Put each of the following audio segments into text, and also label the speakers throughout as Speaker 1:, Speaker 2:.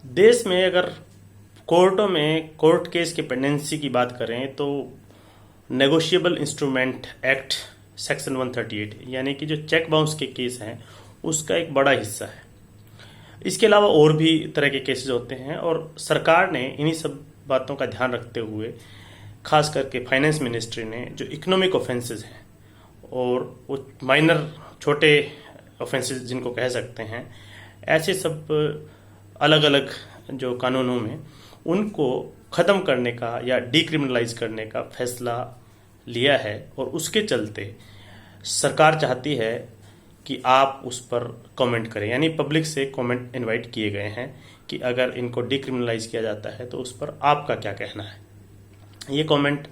Speaker 1: देश में अगर कोर्टों में कोर्ट केस की पेंडेंसी की बात करें तो नेगोशिएबल इंस्ट्रूमेंट एक्ट सेक्शन 138 यानी कि जो चेक बाउंस के केस हैं उसका एक बड़ा हिस्सा है। इसके अलावा और भी तरह के केसेस होते हैं और सरकार ने इन्हीं सब बातों का ध्यान रखते हुए खास करके फाइनेंस मिनिस्ट्री ने जो इकोनॉमिक ऑफेंसेस हैं और वो माइनर छोटे ऑफेंसेस जिनको कह सकते हैं, ऐसे सब अलग अलग जो कानूनों में उनको ख़त्म करने का या डिक्रिमिनलाइज करने का फैसला लिया है। और उसके चलते सरकार चाहती है कि आप उस पर कमेंट करें, यानी पब्लिक से कमेंट इनवाइट किए गए हैं कि अगर इनको डिक्रिमिनलाइज किया जाता है तो उस पर आपका क्या कहना है। ये कमेंट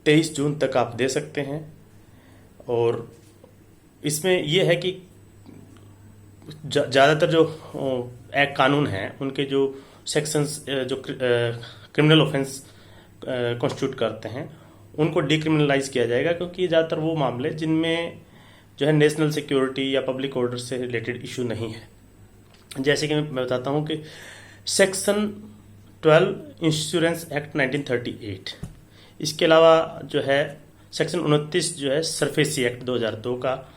Speaker 1: 23 जून तक आप दे सकते हैं। और इसमें यह है कि ज़्यादातर जो एक्ट कानून हैं उनके जो सेक्शंस जो क्रिमिनल ऑफेंस कॉन्स्टिट्यूट करते हैं उनको डिक्रिमिनलाइज किया जाएगा, क्योंकि ज़्यादातर वो मामले जिनमें जो है नेशनल सिक्योरिटी या पब्लिक ऑर्डर से रिलेटेड इशू नहीं है। जैसे कि मैं बताता हूँ कि सेक्शन 12 इंश्योरेंस एक्ट 1938, इसके अलावा जो है सेक्शन 29 जो है सरफेसी एक्ट 2002 का,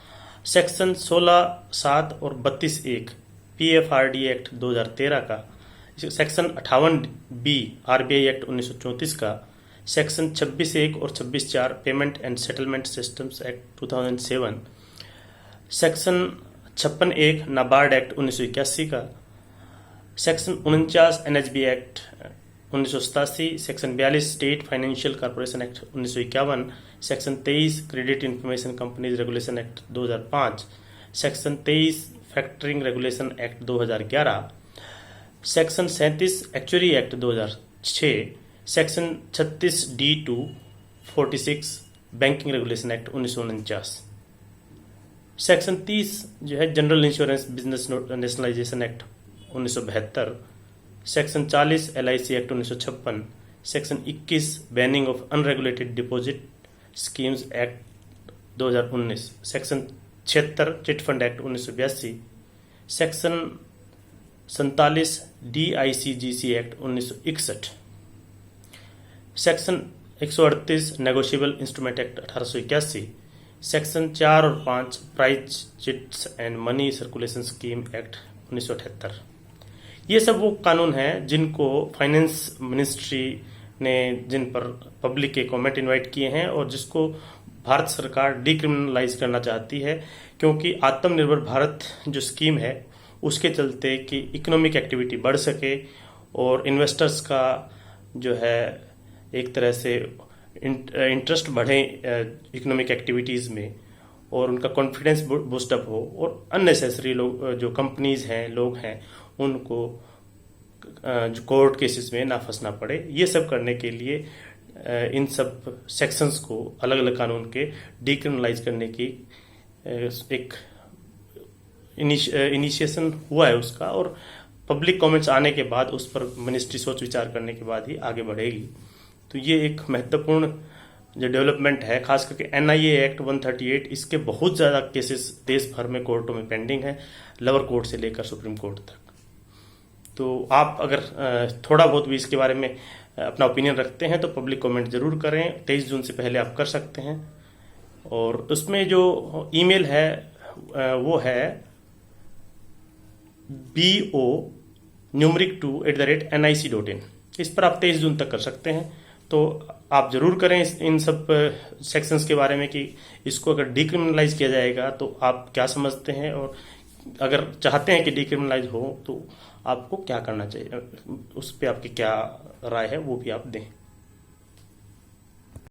Speaker 1: सेक्शन 16(7) और 32(1) PFRD एक्ट 2013 का, सेक्शन 58B RBI एक्ट 1934 का, सेक्शन 26(1) और 26(4) payment and settlement systems act 2007, section 56(1) NABARD act 1981 का, section 49 NHB act 1987, section 42 state financial corporation act 1951, section 23 credit information companies regulation act 2005, section 23 factoring regulation act 2011, section 37 actuary act 2006, section 36D2 46 banking regulation act 1949, section 30 जो है general insurance business nationalisation act 1972, section 40 LIC act 1956, section 21 banning of unregulated deposit schemes act 2019, section 76 chit fund act 1982, section 47 DICGC act 1961, section 138 negotiable instrument act 1881, section 4 और 5 prize chits and money circulation scheme act 1978। ये सब वो कानून हैं जिनको finance ministry ने जिन पर public के कमेंट इनवाइट किए हैं और जिसको भारत सरकार डिक्रिमिनलाइज करना चाहती है, क्योंकि आत्मनिर्भर भारत जो स्कीम है उसके चलते कि इकोनॉमिक एक्टिविटी बढ़ सके और इन्वेस्टर्स का जो है एक तरह से इंटरेस्ट बढ़े इकोनॉमिक एक्टिविटीज़ में और उनका कॉन्फिडेंस बूस्टअप हो और अननेसेसरी लोग जो कंपनीज हैं लोग हैं उनको जो कोर्ट केसेस में ना फंसना पड़े। ये सब करने के लिए इन सब सेक्शंस को अलग अलग कानून के डिक्रिमिनलाइज करने की एक इनिशिएशन हुआ है उसका, और पब्लिक कमेंट्स आने के बाद उस पर मिनिस्ट्री सोच विचार करने के बाद ही आगे बढ़ेगी। तो ये एक महत्वपूर्ण जो डेवलपमेंट है, खास करके NIA एक्ट 138, इसके बहुत ज़्यादा केसेस देश भर में कोर्टों में पेंडिंग है, लोअर कोर्ट से लेकर सुप्रीम कोर्ट तक। तो आप अगर थोड़ा बहुत भी इसके बारे में अपना ओपिनियन रखते हैं तो पब्लिक कमेंट जरूर करें। 23 जून से पहले आप कर सकते हैं। और उसमें जो ईमेल है वो है bo2@nic.in। इस पर आप 23 जून तक कर सकते हैं। तो आप जरूर करें इन सब सेक्शंस के बारे में कि इसको अगर डिक्रिमिनलाइज किया जाएगा तो आप क्या समझते हैं, और अगर चाहते हैं कि डिक्रिमिनलाइज हो तो आपको क्या करना चाहिए, उस पर आपकी क्या राय है वो भी आप दें।